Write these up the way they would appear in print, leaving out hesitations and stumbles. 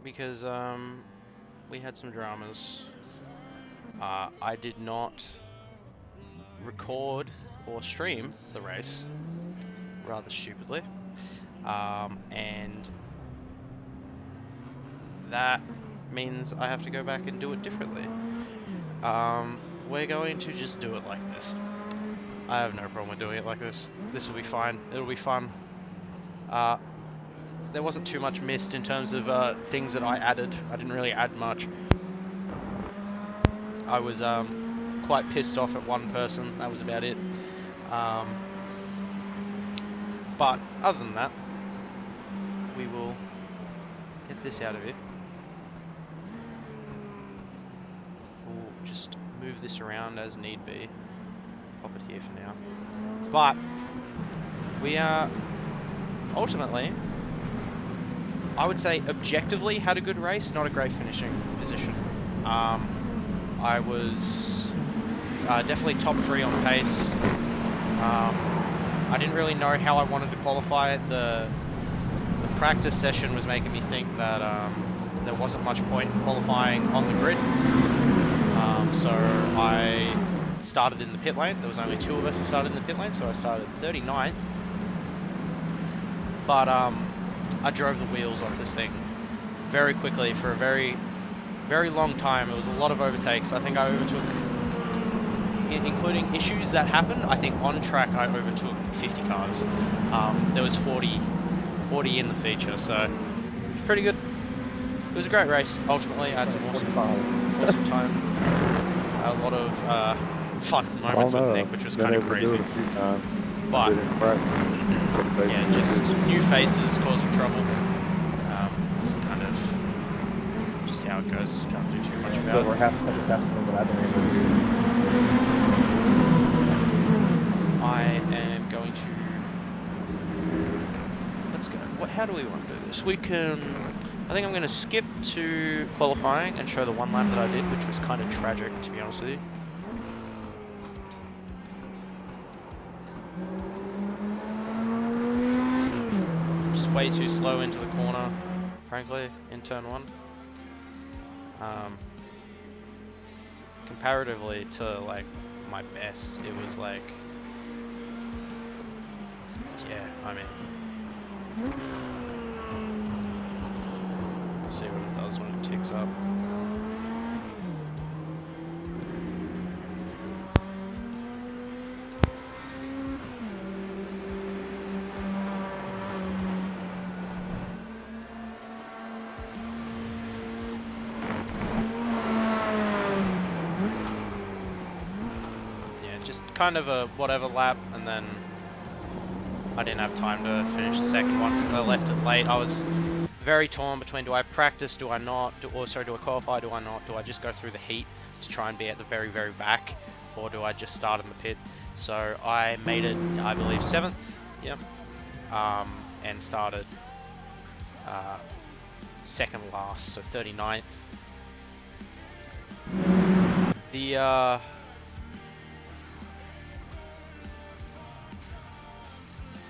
because we had some dramas. I did not record or stream the race, rather stupidly, and that means I have to go back and do it differently. We're going to just do it like this. I have no problem with doing it like this. This will be fine. It'll be fun. There wasn't too much missed in terms of things that I added. I didn't really add much. I was quite pissed off at one person. That was about it. But other than that, we will get this out of here. We'll just move this around as need be. Pop it here for now. But we are ultimately, I would say objectively had a good race, not a great finishing position. I was definitely top 3 on pace. I didn't really know how I wanted to qualify. The practice session was making me think that there wasn't much point in qualifying on the grid. So I started in the pit lane. There was only 2 of us that started in the pit lane, so I started 39th. But I drove the wheels off this thing very quickly for a very, very long time. It was a lot of overtakes. I think I overtook, including issues that happened, I think on track I overtook 50 cars. There was 40 in the feature, so pretty good. It was a great race. Ultimately, I had some awesome time. A lot of fun moments with Nick, which was kind of crazy. But yeah, just new faces causing trouble. It's kind of just how it goes. Can't do too much about it. We're half what I've been able to do. I am going to. Let's go. How do we want to do this? We can. I think I'm going to skip to qualifying and show the one lap that I did, which was kind of tragic, to be honest with you. Just way too slow into the corner, frankly, in turn 1. Comparatively to like my best, it was like, yeah, I mean, we'll see what it does when it ticks up. Kind of a whatever lap, and then I didn't have time to finish the second one because I left it late. I was very torn between, do I practice, do I not, do I qualify, do I not, do I just go through the heat to try and be at the very, very back, or do I just start in the pit? So I made it, I believe, 7th, yeah, and started second last, so 39th.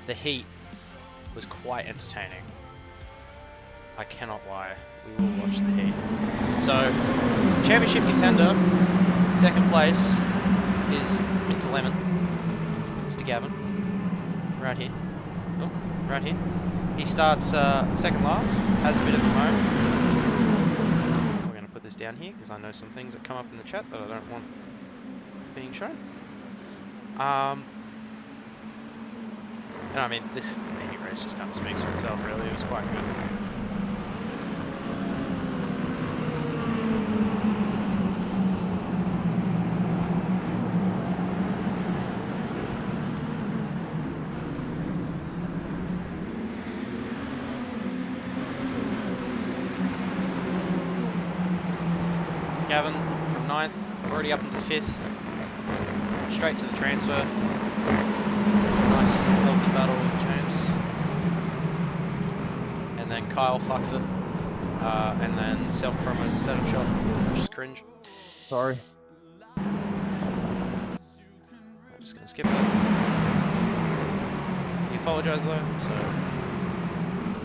The heat was quite entertaining. I cannot lie. We will watch the heat. So, championship contender, second place, is Mr. Lemon, Mr. Gavin, right here. Oh, right here. He starts second last, has a bit of a moan. We're going to put this down here because I know some things that come up in the chat that I don't want being shown. And I mean, the heat race just kind of speaks for itself, really. It was quite good. Gavin from 9th, already up into 5th. Straight to the transfer. Nice, healthy battle with James. And then Kyle fucks it. And then self-promos a setup shot, which is cringe. Sorry. I'm just going to skip that. He apologised though, so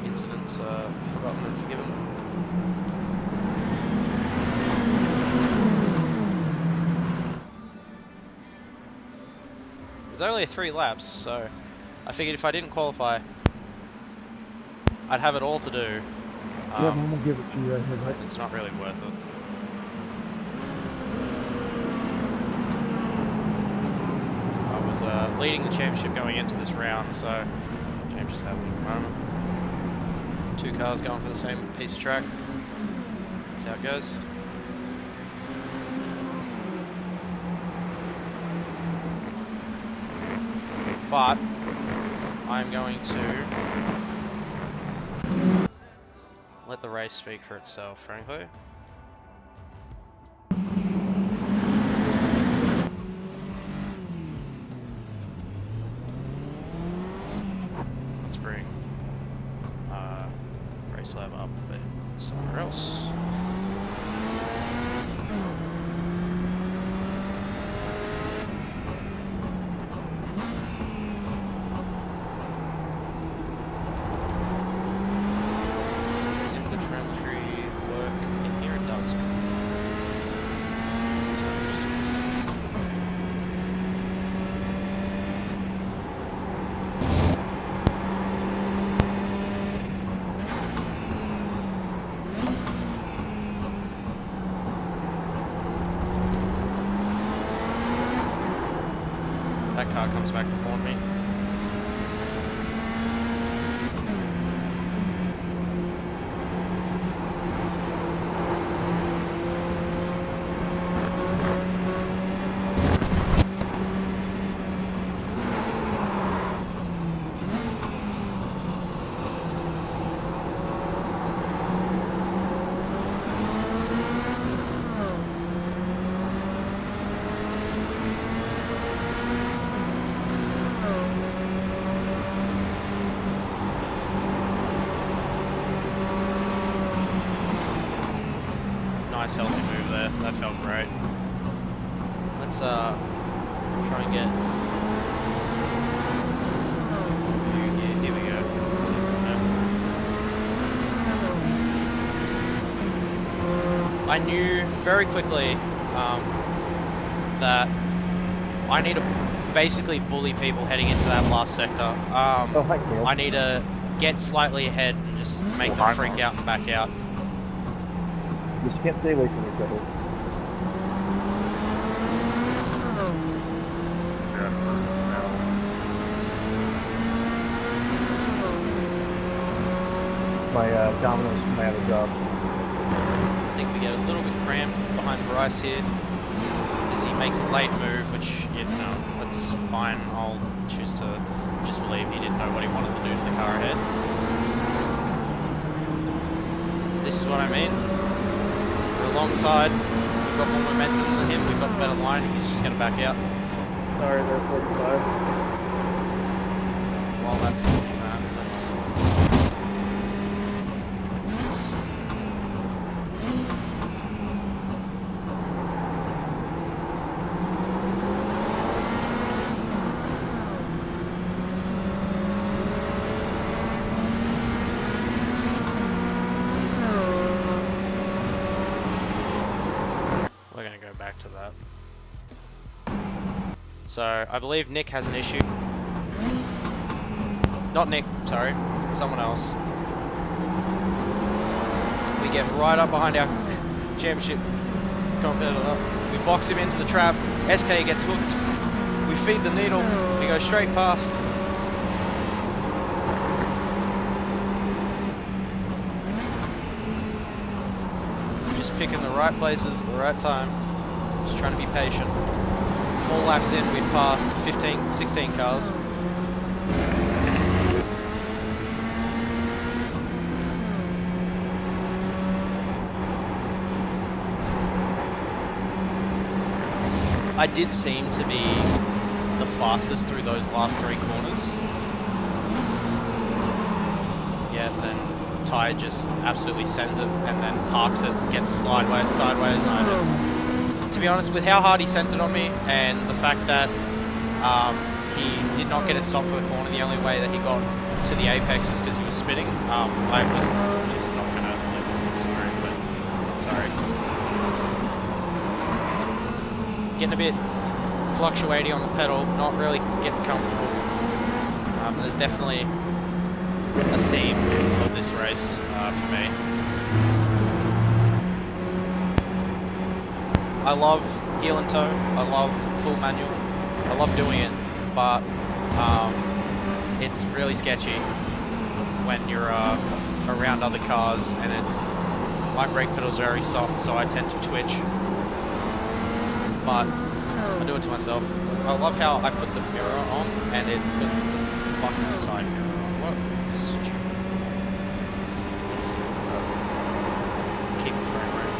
incidents forgotten and forgiven. There's only 3 laps, so I figured if I didn't qualify, I'd have it all to do. Yeah, I'm gonna give it to you right here, mate. It's not really worth it. I was leading the championship going into this round, so change just happening at the moment. 2 cars going for the same piece of track. That's how it goes. But I'm going to let the race speak for itself, frankly. Let's bring race lab up a bit somewhere else. That car comes back before me. Nice healthy move there. That felt great. Let's try and get. Yeah, here we go. Let's see what we I knew very quickly that I need to basically bully people heading into that last sector. Oh, hi, Neil. I need to get slightly ahead and just make them freak out and back out. You just can't stay away from each other. My Domino's from my other job. I think we get a little bit cramped behind Bryce here as he makes a late move, which, you know, that's fine. I'll choose to just believe he didn't know what he wanted to do to the car ahead. This is what I mean. We're alongside, we've got more momentum than him, we've got the better line, he's just going to back out. Sorry, they're 45. While that's sorting that, that's... We're going to go back to that. So, I believe Nick has an issue. Not Nick, sorry. Someone else. We get right up behind our championship competitor. We box him into the trap. SK gets hooked. We feed the needle. We go straight past. Just picking the right places at the right time. Just trying to be patient. 4 laps in, we've passed 15, 16 cars. I did seem to be the fastest through those last 3 corners. Yeah, then Ty just absolutely sends it and then parks it, gets sideways, and I just... To be honest, with how hard he sent it on me and the fact that he did not get it stopped for the corner, the only way that he got to the apex is because he was spinning, I was just not going to live through sorry, but sorry. Getting a bit fluctuating on the pedal, not really getting comfortable. There's definitely a theme of this race for me. I love heel and toe, I love full manual, I love doing it, but it's really sketchy when you're around other cars, and my brake pedal's very soft, so I tend to twitch, but I do it to myself. I love how I put the mirror on and it puts the fucking side mirror on. What? Stupid. Keep the frame rate.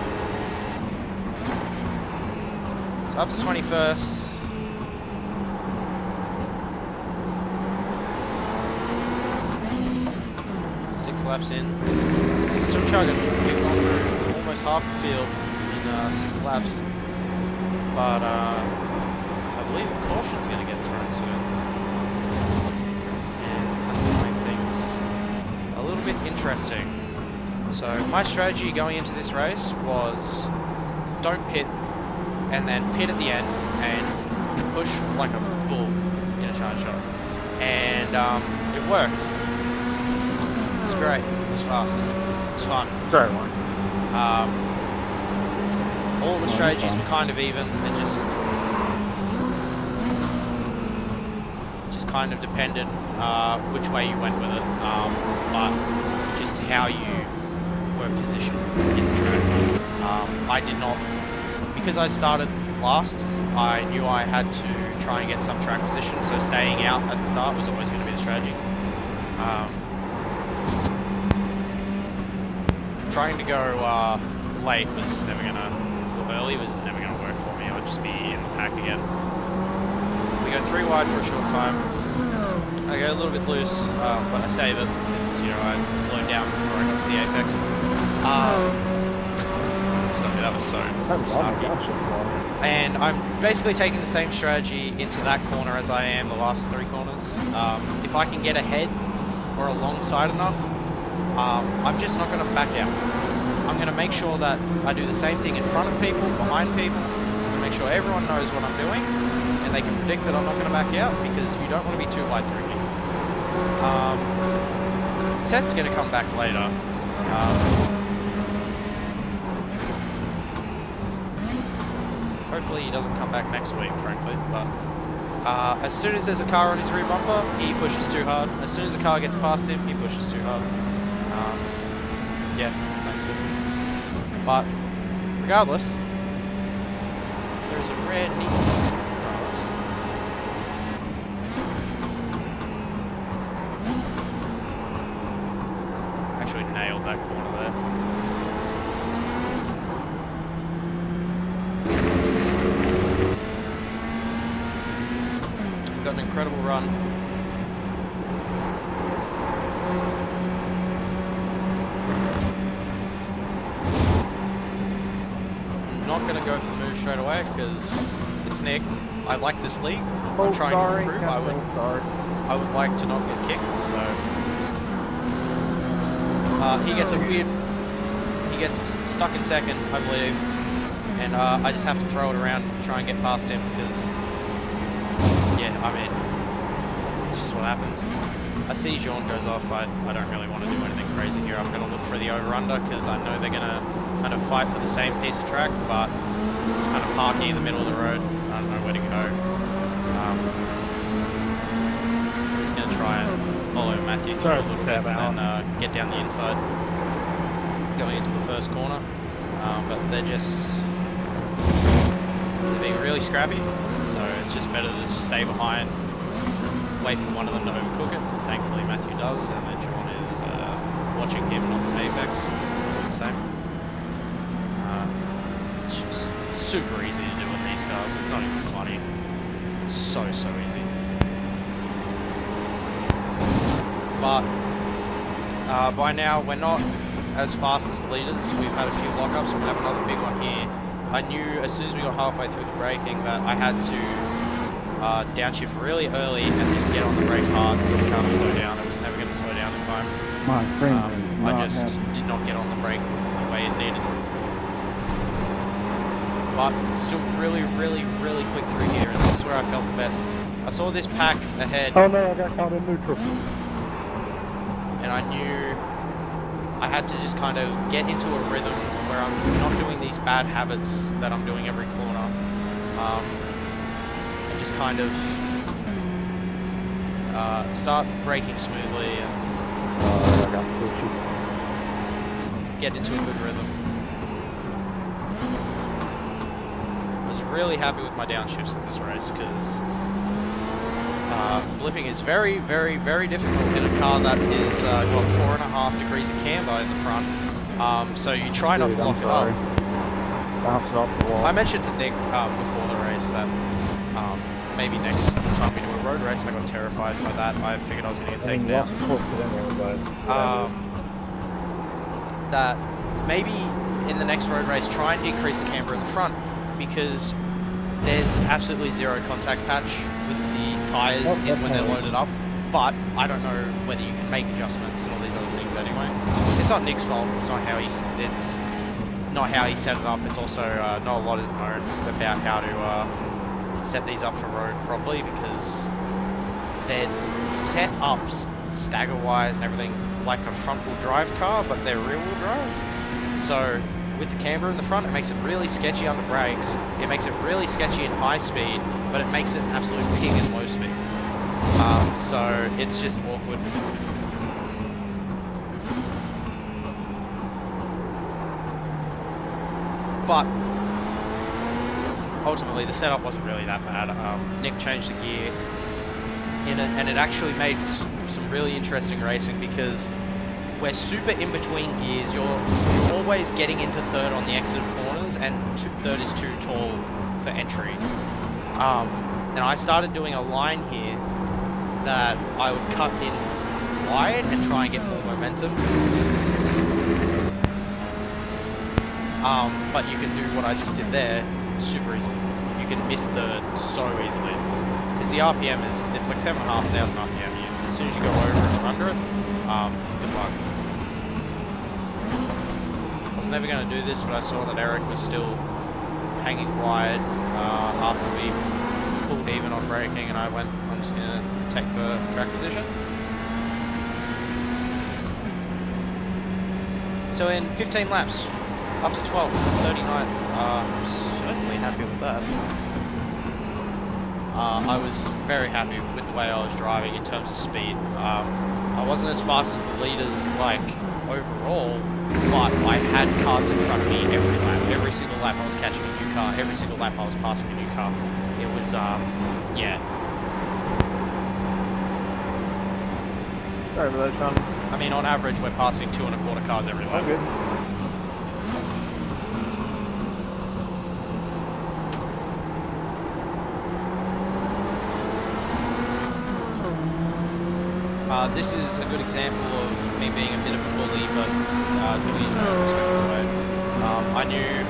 So up to 21st. Six laps in. Still chugging. We've gone through almost half the field in 6 laps. But I believe the caution's going to get thrown soon. And that's going to make things a little bit interesting. So my strategy going into this race was don't pit, and then pit at the end and push like a bull in a charge shot. And it worked. It was great. It was fast. It was fun. Sorry, Mark. All the strategies were kind of even, and just kind of depended which way you went with it, but just how you were positioned in the track. I did not, because I started last, I knew I had to try and get some track position, so staying out at the start was always going to be the strategy. Trying to go late was never going to, early was never going to work for me. I'd just be in the pack again. We go 3 wide for a short time. I go a little bit loose, but I save it because, you know, I slowed down before I got to the apex. Sorry, that was so snarky. And I'm basically taking the same strategy into that corner as I am the last 3 corners. If I can get ahead or alongside enough, I'm just not going to back out. I'm going to make sure that I do the same thing in front of people, behind people. I'm going to make sure everyone knows what I'm doing, and they can predict that I'm not going to back out, because you don't want to be too wide through me. Seth's going to come back later. Hopefully he doesn't come back next week, frankly, but as soon as there's a car on his rear bumper, he pushes too hard. As soon as a car gets past him, he pushes too hard. Yeah, that's it. But regardless, there is a rare neat regardless. Actually nailed that corner there. We've got an incredible run. Not going to go for the move straight away because it's Nick. I like this league. I'm trying to improve. I would like to not get kicked, so he gets he gets stuck in second, I believe, and I just have to throw it around and try and get past him because, yeah, I mean, it's just what happens. I see Jean goes off. I don't really want to do anything crazy here. I'm going to look for the over-under because I know they're going to kind of fight for the same piece of track, but it's kind of parky in the middle of the road. I don't know where to go. I'm just going to try and follow Matthew through a little bit and get down the inside going into the first corner. But they're being really scrappy, so it's just better to just stay behind, wait for one of them to overcook it. Thankfully Matthew does, and then John is watching him on the apex. It's the same. It's just super easy to do with these cars. It's not even funny. It's so easy. But by now we're not as fast as the leaders. We've had a few lockups. We'll have another big one here. I knew as soon as we got halfway through the braking that I had to downshift really early and just get on the brake hard so the car to slow down. It was never going to slow down in time. I just did not get on the brake the way it needed. but still really, really, really quick through here, and this is where I felt the best. I saw this pack ahead, Oh no, I got caught in neutral. and I knew I had to just kind of get into a rhythm where I'm not doing these bad habits that I'm doing every corner, and just kind of start braking smoothly and I got pushy. get into a good rhythm. I was really happy with my downshifts in this race because blipping is very, very, very difficult in a car that is got 4.5 degrees of camber in the front. So you try not to Dude, lock I'm it sorry. up. Bouncing off the wall. I mentioned to Nick before the race that maybe next time we do a road race, I got terrified by that. I figured I was going to get I mean, taken you down. lost close to them there, but That maybe in the next road race try and decrease the camber in the front because there's absolutely zero contact patch with the tyres when they're loaded up, but I don't know whether you can make adjustments and all these other things anyway. It's not Nick's fault, it's not how he set it up. It's also not a lot is known about how to set these up for road properly because they're set up stagger wise and everything like a front wheel drive car, but they're rear wheel drive. So with the camber in the front, it makes it really sketchy under brakes. It makes it really sketchy in high speed, but it makes it an absolute pig in low speed. So it's just awkward. But ultimately, the setup wasn't really that bad. Nick changed the gear in it, and it actually made some really interesting racing because we're super in between gears. You're always getting into third on the exit of corners, and third is too tall for entry. And I started doing a line here that I would cut in wide and try and get more momentum. But you can do what I just did there super easily. You can miss third so easily. Because the RPM it's like 7,500 RPM used. As soon as you go over and under it, good luck. I was never going to do this, but I saw that Eric was still hanging wide after we pulled even on braking, and I went, I'm just going to take the track position. So in 15 laps, up to 12th, 39th, certainly happy with that. I was very happy with the way I was driving in terms of speed. I wasn't as fast as the leaders, like, overall, but I had cars in front of me every lap. Every single lap I was catching a new car, every single lap I was passing a new car. It was, yeah. sorry about that, Sean. I mean, on average, we're passing 2.25 cars every lap. I'm good. This is a good example of me being a bit of a bully, but doing it in a respectful way. I knew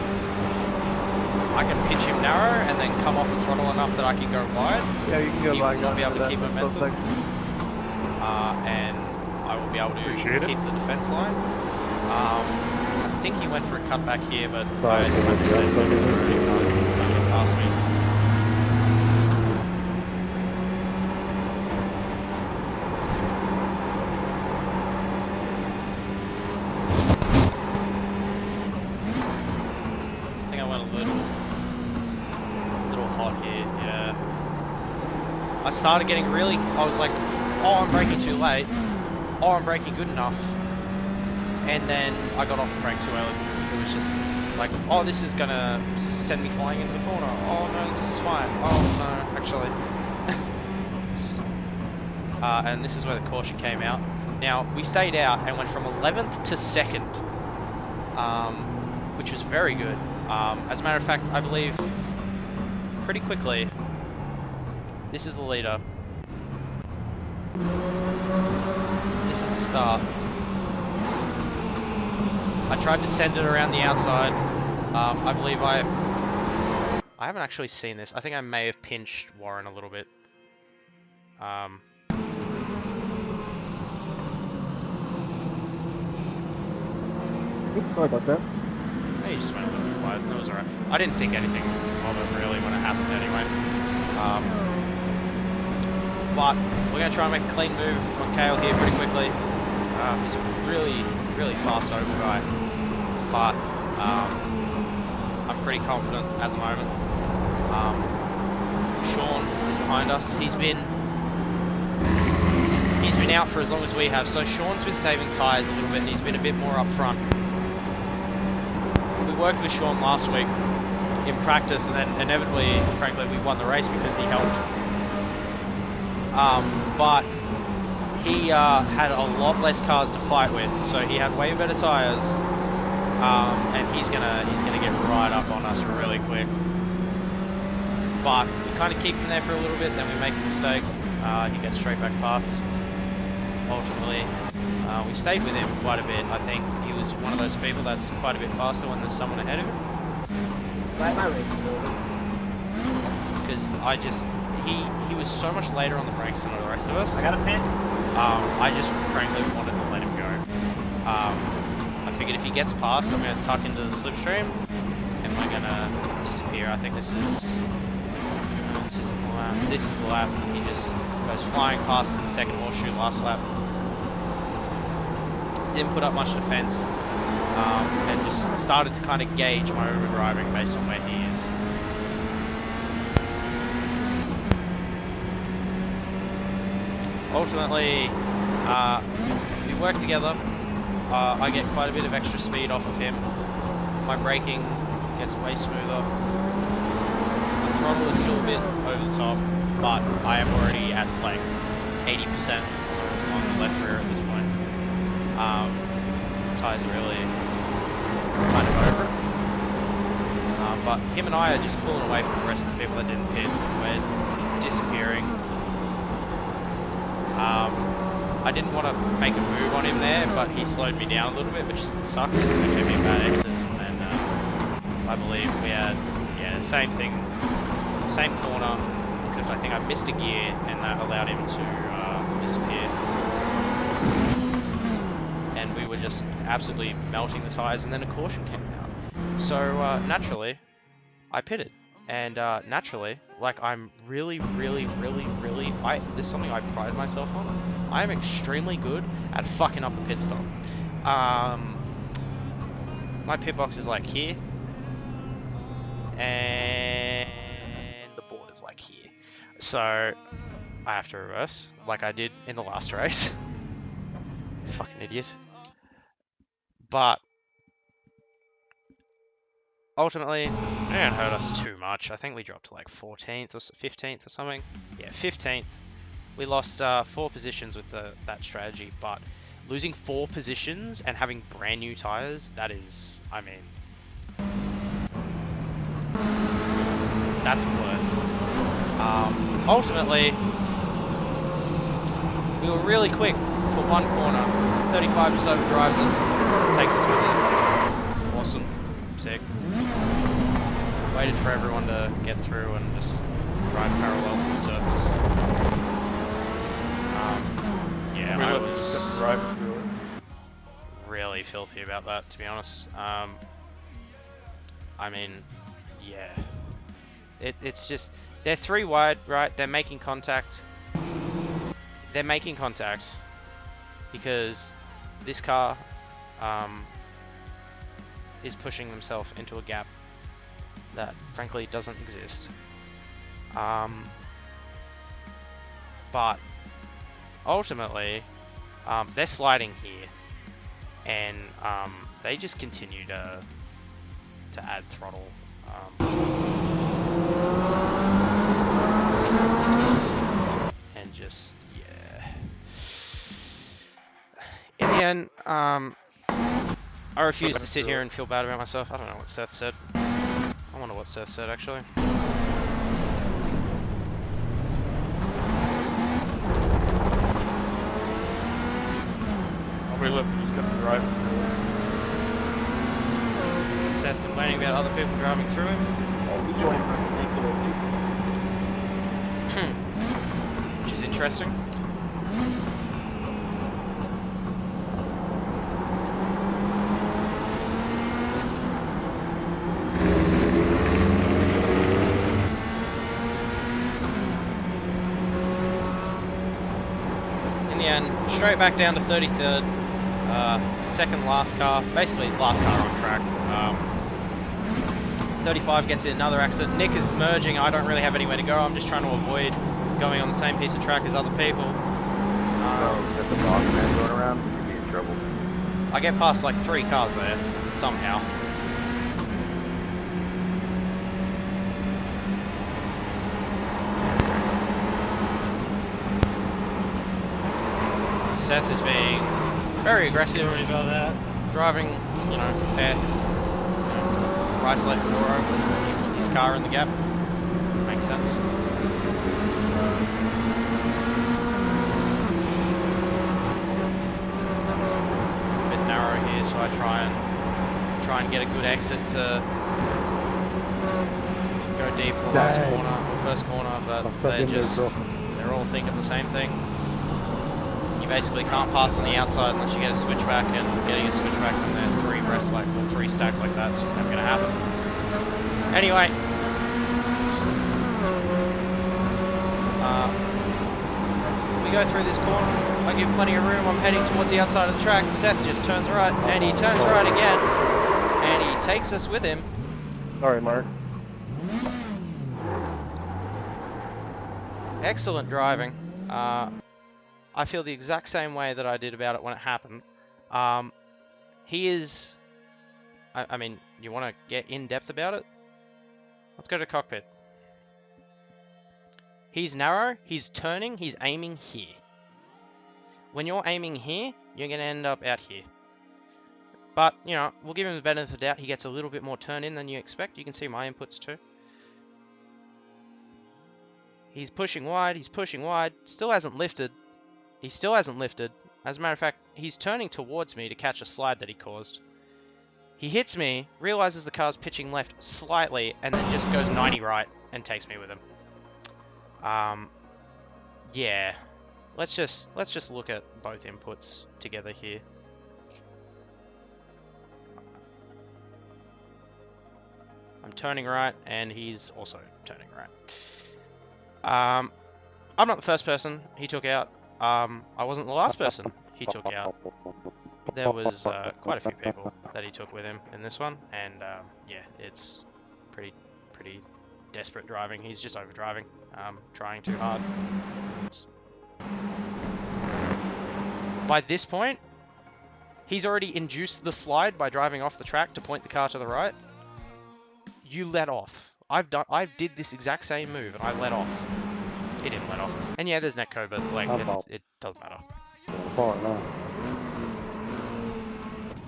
I can pinch him narrow and then come off the throttle enough that I can go wide. Yeah, you can go He by. will not be able to keep momentum. Like, And I will be able to Appreciate it. keep the defense line. I think he went for a cutback here, but Sorry, I just said he can't pass me. I think I went a little hot here, yeah. I started getting really, I was like, oh, I'm braking too late. Oh, I'm braking good enough. And then I got off the brake too early because it was just like, oh, this is gonna send me flying into the corner. Oh no, this is fine. Oh no, actually. And this is where the caution came out. Now, we stayed out and went from 11th to 2nd, which was very good. As a matter of fact, I believe pretty quickly, this is the leader. This is the start. I tried to send it around the outside. I believe I haven't actually seen this. I think I may have pinched Warren a little bit. oops, sorry about that. He just went a little bit wide. wide. That was alright. I didn't think anything of it really when it happened anyway. But we're going to try and make a clean move on Kale here pretty quickly. He's a really, really fast oval guy. But I'm pretty confident at the moment. Sean is behind us. He's been out for as long as we have. So Sean's been saving tyres a little bit and he's been a bit more up front. We worked with Sean last week in practice and then inevitably, frankly, we won the race because he helped. But he had a lot less cars to fight with, so he had way better tyres, and he's gonna get right up on us really quick. But we kind of keep him there for a little bit, then we make a mistake. He gets straight back past. Ultimately, we stayed with him quite a bit. I think he was one of those people that's quite a bit faster when there's someone ahead of him. Because he was so much later on the brakes than the rest of us. I got a pit. I just frankly wanted to let him go. I figured if he gets past, I'm going to tuck into the slipstream and we're going to disappear. I think this is the lap. This is the lap. He just goes flying past in the second horseshoe last lap. Didn't put up much defense and just started to kind of gauge my overdriving based on where he is. Ultimately, we work together. I get quite a bit of extra speed off of him. My braking gets way smoother. My throttle is still a bit over the top, but I am already at like 80% on the left rear at this point. Tyres are really kind of over it. But him and I are just pulling away from the rest of the people that didn't pit. We're disappearing. I didn't want to make a move on him there, but he slowed me down a little bit, which sucked. It gave me a bad exit, and I believe we had, the same thing, same corner, except I think I missed a gear, and that allowed him to disappear. And we were just absolutely melting the tyres, and then a caution came out. So naturally, I pitted. And naturally, like I'm really, this is something I pride myself on. I am extremely good at fucking up the pit stop. My pit box is like here. And the board is like here. So I have to reverse, like I did in the last race. Fucking idiot. But ultimately, it didn't hurt us too much. I think we dropped to like 14th or 15th or something. Yeah, 15th. We lost 4 positions with that strategy, but losing 4 positions and having brand new tires, that is, I mean, that's worth. Ultimately, we were really quick for one corner. 35 just overdrives it, takes us with it. Awesome. Sick. Waited for everyone to get through and just drive parallel to the surface. Yeah, I was really filthy about that, to be honest. I mean, yeah. It's just, they're 3 wide, right? They're making contact. They're making contact because this car is pushing themselves into a gap that frankly doesn't exist. But ultimately, they're sliding here, and they just continue to add throttle. And just, yeah. In the end, I refuse to sit here and feel bad about myself. I don't know what Seth said. I wonder what Seth said, actually. Seth's complaining about other people driving through him. Which is interesting. straight back down to 33rd. Second last car, basically last car on track. 35 gets in another accident. Nick is merging. I don't really have anywhere to go. I'm just trying to avoid going on the same piece of track as other people. Got the boss man going around. You'd be in trouble. I get past like 3 cars there, somehow. Seth is being very aggressive. Sorry about that. Driving, you know, fair. Right left door open, keep his car in the gap. Makes sense. A bit narrow here, so I try and get a good exit to go deep the last corner, or first corner, but they're all thinking the same thing. You basically can't pass on the outside unless you get a switchback, and getting a switchback when they're 3 abreast like, or 3 stacked like that, it's just never gonna happen. Anyway. We go through this corner, I give plenty of room, I'm heading towards the outside of the track. Seth just turns right, and he turns right again, and he takes us with him. Sorry, Mark. Excellent driving. I feel the exact same way that I did about it when it happened. He is... I mean, you want to get in depth about it? Let's go to cockpit. He's narrow, he's turning, he's aiming here. When you're aiming here, you're going to end up out here. But, you know, we'll give him the benefit of the doubt. He gets a little bit more turn in than you expect. You can see my inputs too. He's pushing wide, still hasn't lifted. He still hasn't lifted. As a matter of fact, he's turning towards me to catch a slide that he caused. He hits me, realizes the car's pitching left slightly, and then just goes 90 right and takes me with him. Yeah. Let's just look at both inputs together here. I'm turning right, and he's also turning right. I'm not the first person he took out. I wasn't the last person he took out. There was quite a few people that he took with him in this one, and yeah, it's pretty desperate driving. He's just overdriving, trying too hard. By this point, he's already induced the slide by driving off the track to point the car to the right. You let off. I did this exact same move, and I let off. He didn't let off. And yeah, there's netco, but like it doesn't matter.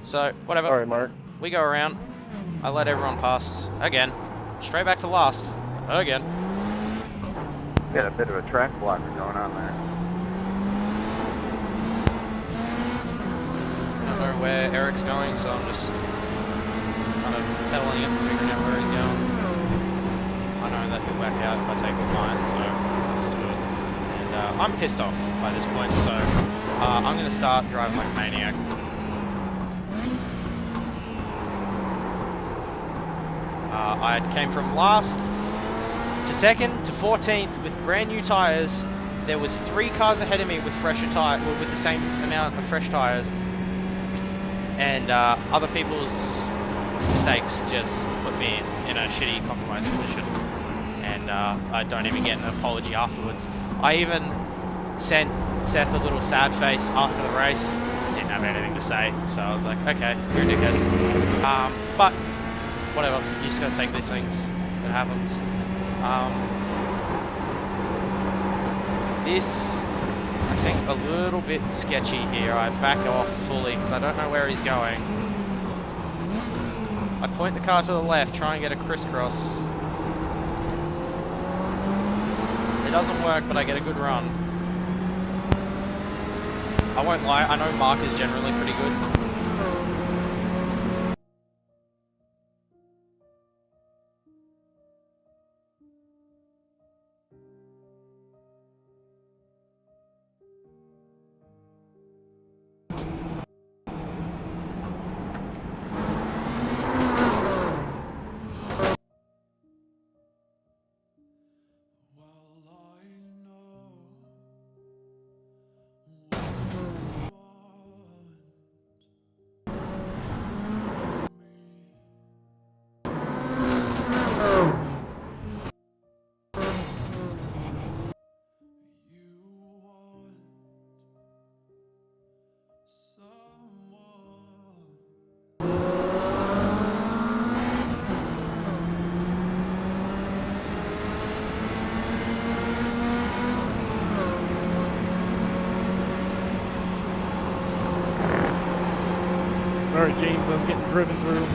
So whatever. Sorry, Mark. We go around. I let everyone pass again. Straight back to last. Again. Got a bit of a track blocker going on there. I don't know where Eric's going, so I'm just kind of pedaling it and figuring out where he's going. I know that he'll back out if I take the line, so I'll just do it. And I'm pissed off by this point, so I'm going to start driving like a maniac. I came from last to second to 14th with brand new tyres. There was 3 cars ahead of me with fresher tyres, with the same amount of fresh tyres, and other people's mistakes just put me in a shitty compromised position. And I don't even get an apology afterwards. I even sent Seth a little sad face after the race. Didn't have anything to say, so I was like, okay, you're a dickhead. But whatever, you just gotta take these things. It happens. This, I think, a little bit sketchy here. I back off fully because I don't know where he's going. I point the car to the left, try and get a crisscross. It doesn't work, but I get a good run. I won't lie, I know Mark is generally pretty good. Alright, James, I'm getting driven through.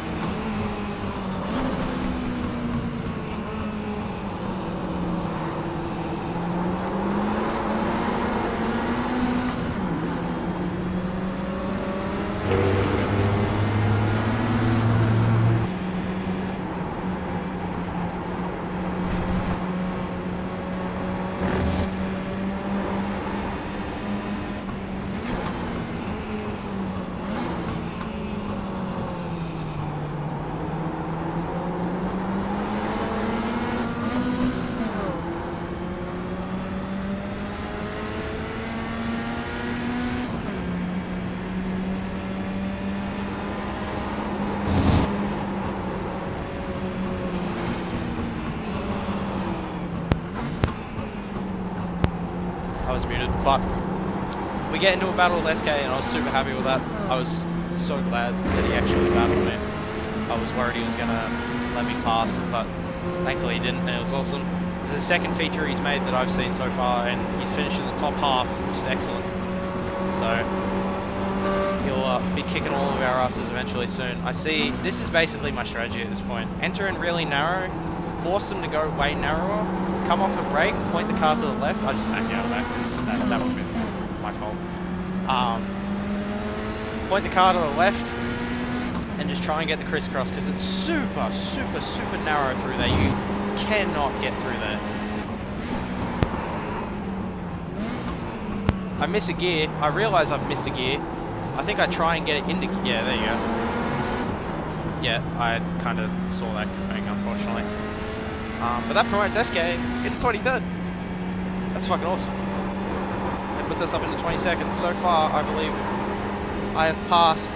I was muted, but we get into a battle with SK and I was super happy with that. I was so glad that he actually battled me. I was worried he was going to let me pass, but thankfully he didn't, and it was awesome. This is the second feature he's made that I've seen so far, and he's finished in the top half, which is excellent. So he'll be kicking all of our asses eventually soon. I see, this is basically my strategy at this point. Enter in really narrow, force them to go way narrower, come off the brake, point the car to the left. I just backed out of that because that would be my fault. Point the car to the left and just try and get the crisscross because it's super, super, super narrow through there. You cannot get through there. I miss a gear. I realise I've missed a gear. I think I try and get it into... Yeah, there you go. Yeah, I kind of saw that coming, unfortunately. But that promotes SK into 23rd. That's fucking awesome. It puts us up into 22nd. So far, I believe I have passed...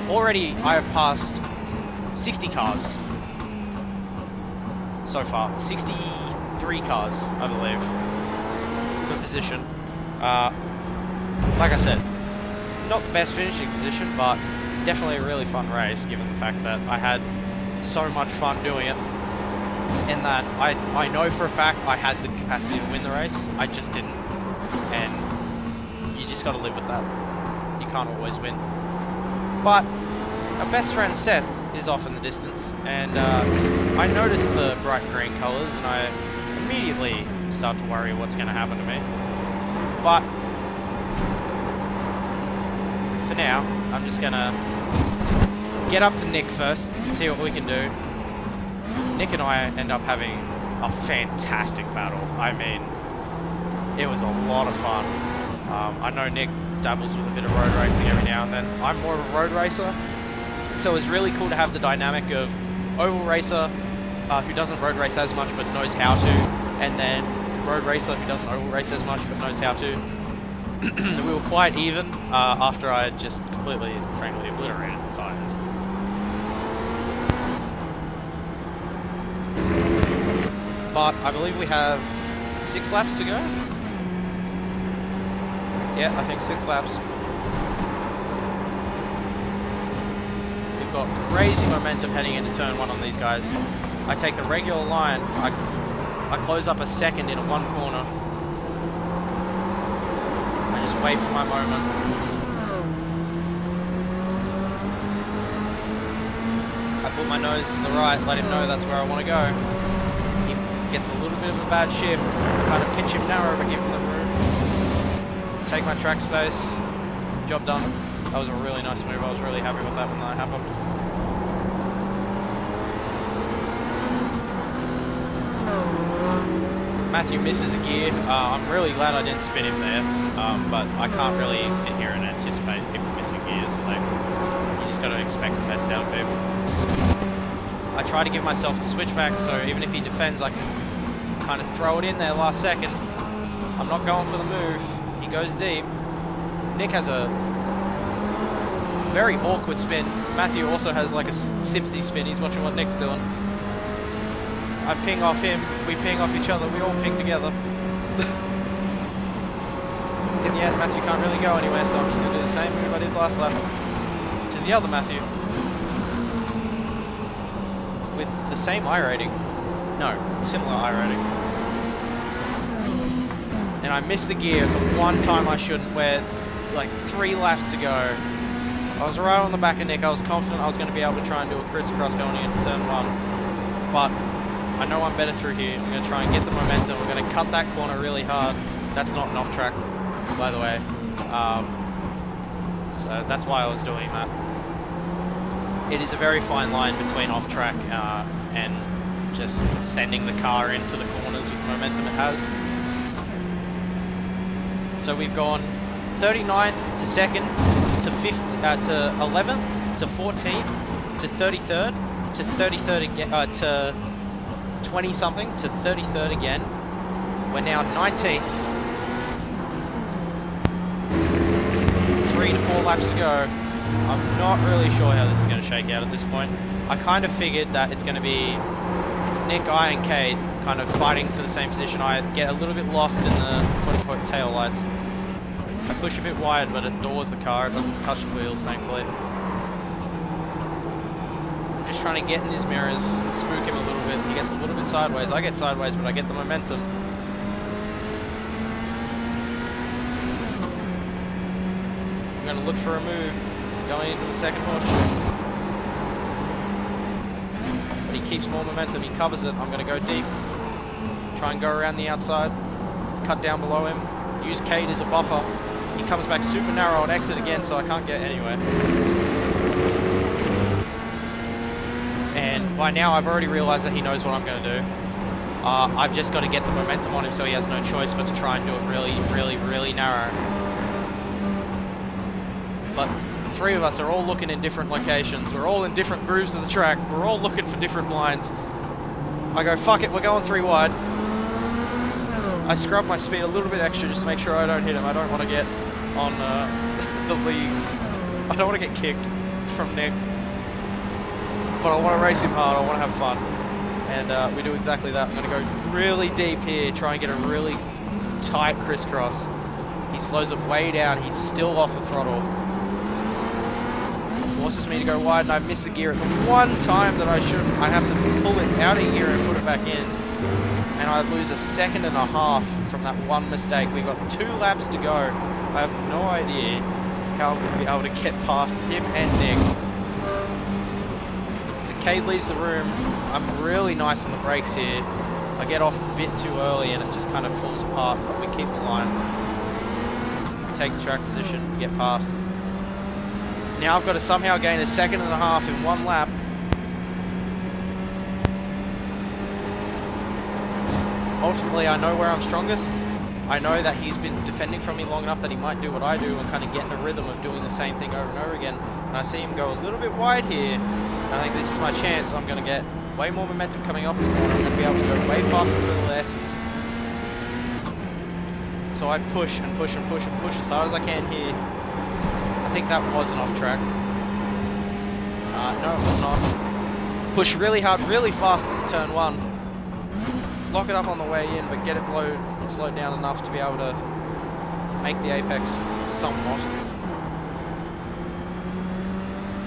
Already, I have passed 60 cars. So far. 63 cars, I believe, for position. Like I said, not the best finishing position, but definitely a really fun race, given the fact that I had so much fun doing it, and that I know for a fact I had the capacity to win the race. I just didn't, and you just got to live with that. You can't always win. But our best friend Seth is off in the distance, and I noticed the bright green colours, and I immediately start to worry what's going to happen to me. But for now, I'm just going to get up to Nick first, see what we can do. Nick and I end up having a fantastic battle. I mean, it was a lot of fun. I know Nick dabbles with a bit of road racing every now and then. I'm more of a road racer, so it was really cool to have the dynamic of oval racer who doesn't road race as much but knows how to, and then road racer who doesn't oval race as much but knows how to. We were quite even after I had just completely, frankly, obliterated the tyres. But I believe we have 6 laps to go. Yeah, I think 6 laps. We've got crazy momentum heading into turn 1 on these guys. I take the regular line. I close up a second in one corner. I just wait for my moment. I put my nose to the right, let him know that's where I want to go. He gets a little bit of a bad shift. Kind of pitch him narrow, but give him the room. Take my track space. Job done. That was a really nice move. I was really happy with that when that happened. Matthew misses a gear. I'm really glad I didn't spin him there, but I can't really sit here and anticipate people missing gears. Like, you just got to expect the best out of people. I try to give myself a switchback, so even if he defends, I can kind of throw it in there last second. I'm not going for the move. He goes deep. Nick has a very awkward spin. Matthew also has like a sympathy spin. He's watching what Nick's doing. I ping off him, we ping off each other, we all ping together. In the end, Matthew can't really go anywhere, so I'm just going to do the same move I did last lap to the other Matthew. With the same I rating. No, similar I rating. And I missed the gear the one time I shouldn't, where like 3 laps to go. I was right on the back of Nick. I was confident I was going to be able to try and do a crisscross going into turn 1. But I know I'm better through here. I'm going to try and get the momentum. We're going to cut that corner really hard. That's not an off track, by the way. So that's why I was doing that. It is a very fine line between off track and just sending the car into the corners with the momentum it has. So we've gone 39th to 2nd to 5th to 11th to 14th to 33rd to 33rd again to 20 something to 33rd again. We're now 19th. 3 to 4 laps to go. I'm not really sure how this is going to shake out at this point. I kind of figured that it's going to be Nick, I, and Cade kind of fighting for the same position. I get a little bit lost in the quote-unquote tail lights. I push a bit wide, but it doors the car. It doesn't touch the wheels, thankfully. I'm just trying to get in his mirrors, spook him a little bit. He gets a little bit sideways. I get sideways, but I get the momentum. I'm going to look for a move going into the second horseshoe. But he keeps more momentum. He covers it. I'm going to go deep. Try and go around the outside. Cut down below him. Use Cade as a buffer. He comes back super narrow and exit again, so I can't get anywhere. And by now I've already realized that he knows what I'm going to do. I've just got to get the momentum on him so he has no choice but to try and do it really, really, really narrow. But the three of us are all looking in different locations. We're all in different grooves of the track. We're all looking for different lines. I go, fuck it, we're going 3 wide. I scrub my speed a little bit extra just to make sure I don't hit him. I don't want to get on the lead. I don't want to get kicked from Nick. But I want to race him hard. I want to have fun. And we do exactly that. I'm going to go really deep here, try and get a really tight crisscross. He slows it way down. He's still off the throttle. Forces me to go wide, and I miss the gear at the one time that I have to pull it out of gear and put it back in. And I lose a 1.5 seconds from that one mistake. We've got 2 laps to go. I have no idea how I'm going to be able to get past him and Nick. The Cade leaves the room. I'm really nice on the brakes here. I get off a bit too early and it just kind of falls apart, but we keep the line. We take the track position, we get past. Now I've got to somehow gain a 1.5 seconds in 1 lap. Ultimately, I know where I'm strongest. I know that he's been defending from me long enough that he might do what I do and kind of get in a rhythm of doing the same thing over and over again. And I see him go a little bit wide here. And I think this is my chance. I'm going to get way more momentum coming off the corner. I'm going to be able to go way faster with little S's. So I push and push and push and push as hard as I can here. I think that was an off track. No, it was not. Push really hard, really fast into turn 1. Lock it up on the way in, but get it slowed down enough to be able to make the apex somewhat.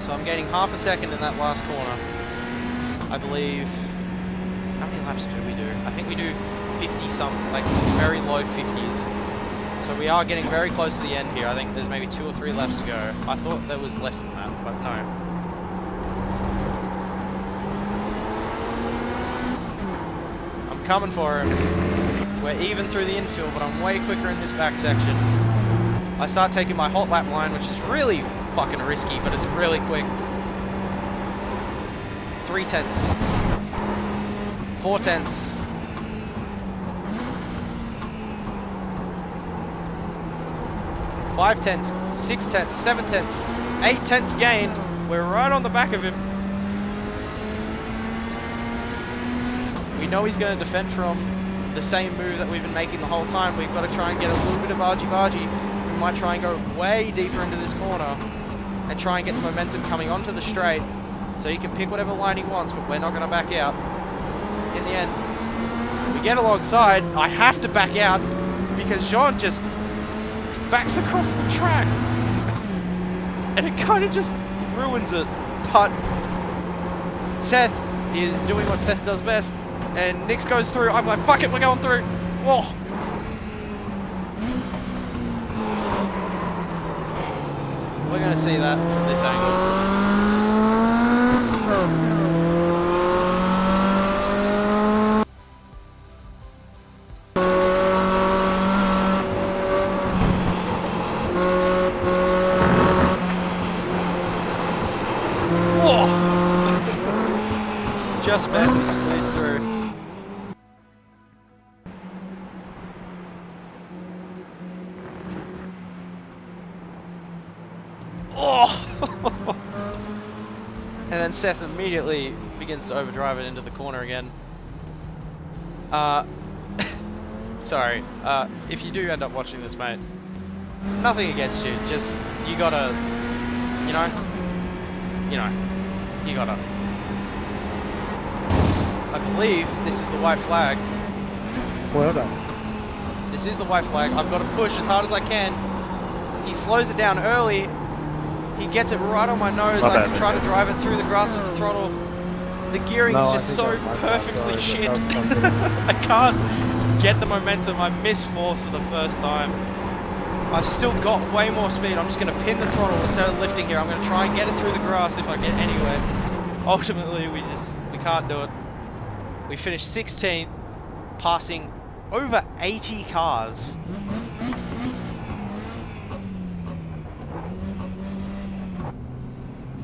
So I'm gaining 0.5 seconds in that last corner. I believe... How many laps do we do? I think we do 50 something, like very low 50s. So we are getting very close to the end here. I think there's maybe 2 or 3 laps to go. I thought there was less than that, but no. Coming for him. We're even through the infield, but I'm way quicker in this back section. I start taking my hot lap line, which is really fucking risky, but it's really quick. 3 tenths. 4 tenths. 5 tenths. 6 tenths. 7 tenths. 8 tenths gain. We're right on the back of him. We know he's going to defend from the same move that we've been making the whole time. We've got to try and get a little bit of argy-bargy. We might try and go way deeper into this corner and try and get the momentum coming onto the straight so he can pick whatever line he wants, but we're not going to back out. In the end, we get alongside. I have to back out because Jean just backs across the track and it kind of just ruins it. But Seth is doing what Seth does best. And Nix goes through. I'm like, fuck it, we're going through. Whoa. we're going to see that from this angle. Just back to squeeze through. Oh! And then Seth immediately begins to overdrive it into the corner again. Sorry. If you do end up watching this, mate, nothing against you. Just you gotta, you gotta. I believe this is the white flag. Well done. This is the white flag. I've got to push as hard as I can. He slows it down early. He gets it right on my nose. I can try to drive it through the grass with the throttle. The gearing is just so perfectly shit. I can't get the momentum. I missed fourth for the first time. I've still got way more speed. I'm just going to pin the throttle instead of lifting here. I'm going to try and get it through the grass if I get anywhere. Ultimately, we can't do it. We finished 16th, passing over 80 cars.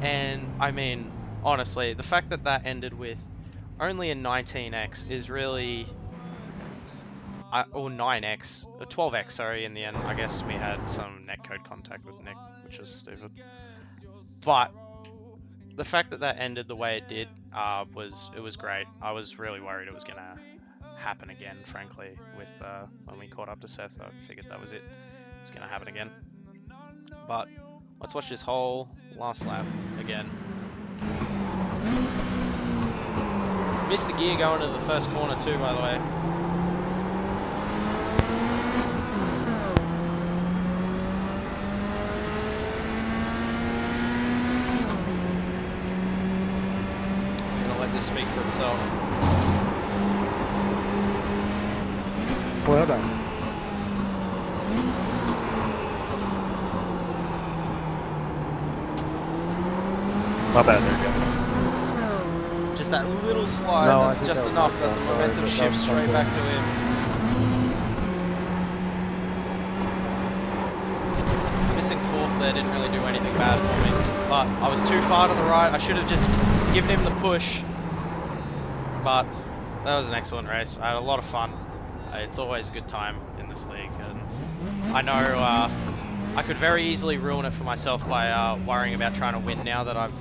And I mean, honestly, the fact that that ended with only a 19x is really, or 9x, or 12x, sorry, in the end. I guess we had some netcode contact with Nick, which was stupid. But the fact that that ended the way it did was great. I was really worried it was gonna happen again, frankly. With when we caught up to Seth, I figured that was it. It was gonna happen again. But let's watch this whole last lap again. Missed the gear going to the first corner too, by the way. Speak for itself. Well done. My bad, there you go. Just that little slide, No, that's just enough that the momentum shifts straight back to him. Missing fourth there didn't really do anything bad for me, but I was too far to the right. I should have just given him the push. But that was an excellent race. I had a lot of fun. It's always a good time in this league, and I know I could very easily ruin it for myself by worrying about trying to win now that I've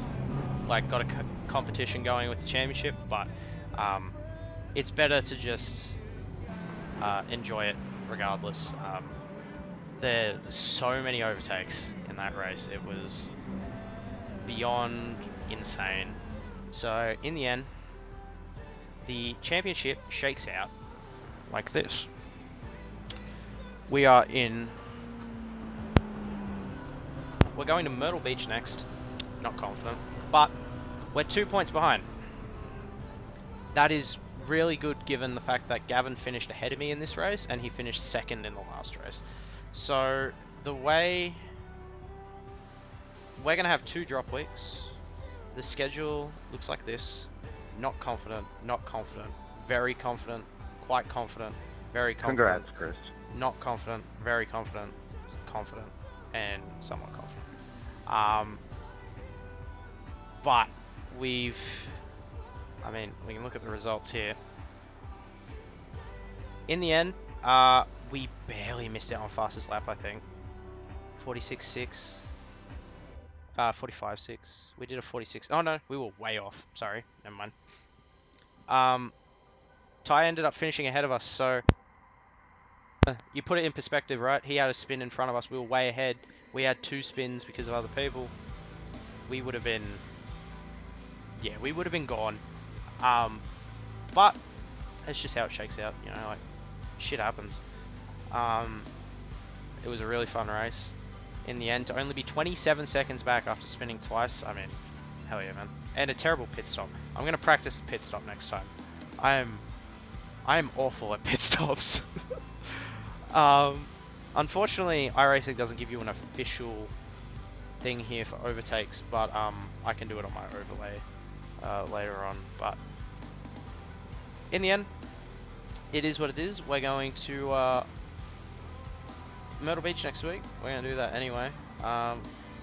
got a competition going with the championship. But it's better to just enjoy it regardless. There's so many overtakes in that race. It was beyond insane. So in the end, the championship shakes out like this. We're going to Myrtle Beach next. Not confident, but we're 2 points behind. That is really good given the fact that Gavin finished ahead of me in this race and he finished second in the last race. So the way we're going to have 2 drop weeks. The schedule looks like this. Not confident, very confident, quite confident, very confident. Congrats, Chris. Not confident, very confident, and somewhat confident. But we can look at the results here. In the end, we barely missed out on fastest lap, I think. 46.6. 45.6. We did a 46. Oh no, we were way off. Sorry, never mind. Ty ended up finishing ahead of us, so you put it in perspective, right? He had a spin in front of us. We were way ahead. We had 2 spins because of other people. We would have been, we would have been gone. But that's just how it shakes out, you know, like shit happens. It was a really fun race. In the end, to only be 27 seconds back after spinning twice, I mean, hell yeah, man. And a terrible pit stop. I'm gonna practice a pit stop next time. I am awful at pit stops. Unfortunately, iRacing doesn't give you an official thing here for overtakes, but I can do it on my overlay later on. But in the end, it is what it is. We're going to Myrtle Beach next week. We're gonna do that anyway.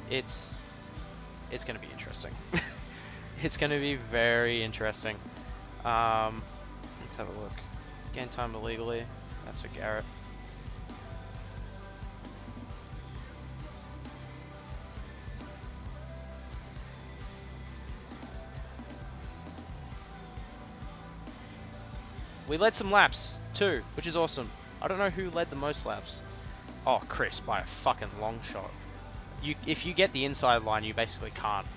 It's gonna be interesting. It's gonna be very interesting. Let's have a look. Gain time illegally. That's for Garrett. We led some laps too, which is awesome. I don't know who led the most laps. Oh, Chris, by a fucking long shot. If you get the inside line, you basically can't.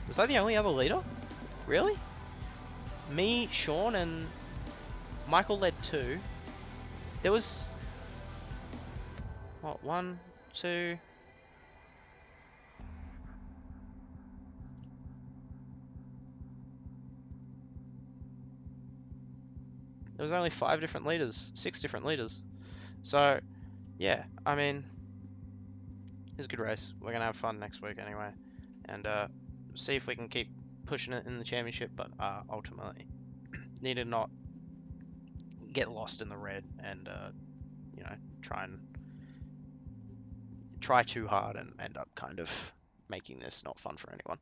Was I the only other leader? Really? Me, Sean, and Michael led 2. There was... What, 1, 2... There was only 5 different leaders, 6 different leaders. So, yeah, I mean, it's a good race. We're gonna have fun next week anyway, and see if we can keep pushing it in the championship. But ultimately, need to not get lost in the red and you know, try too hard and end up kind of making this not fun for anyone.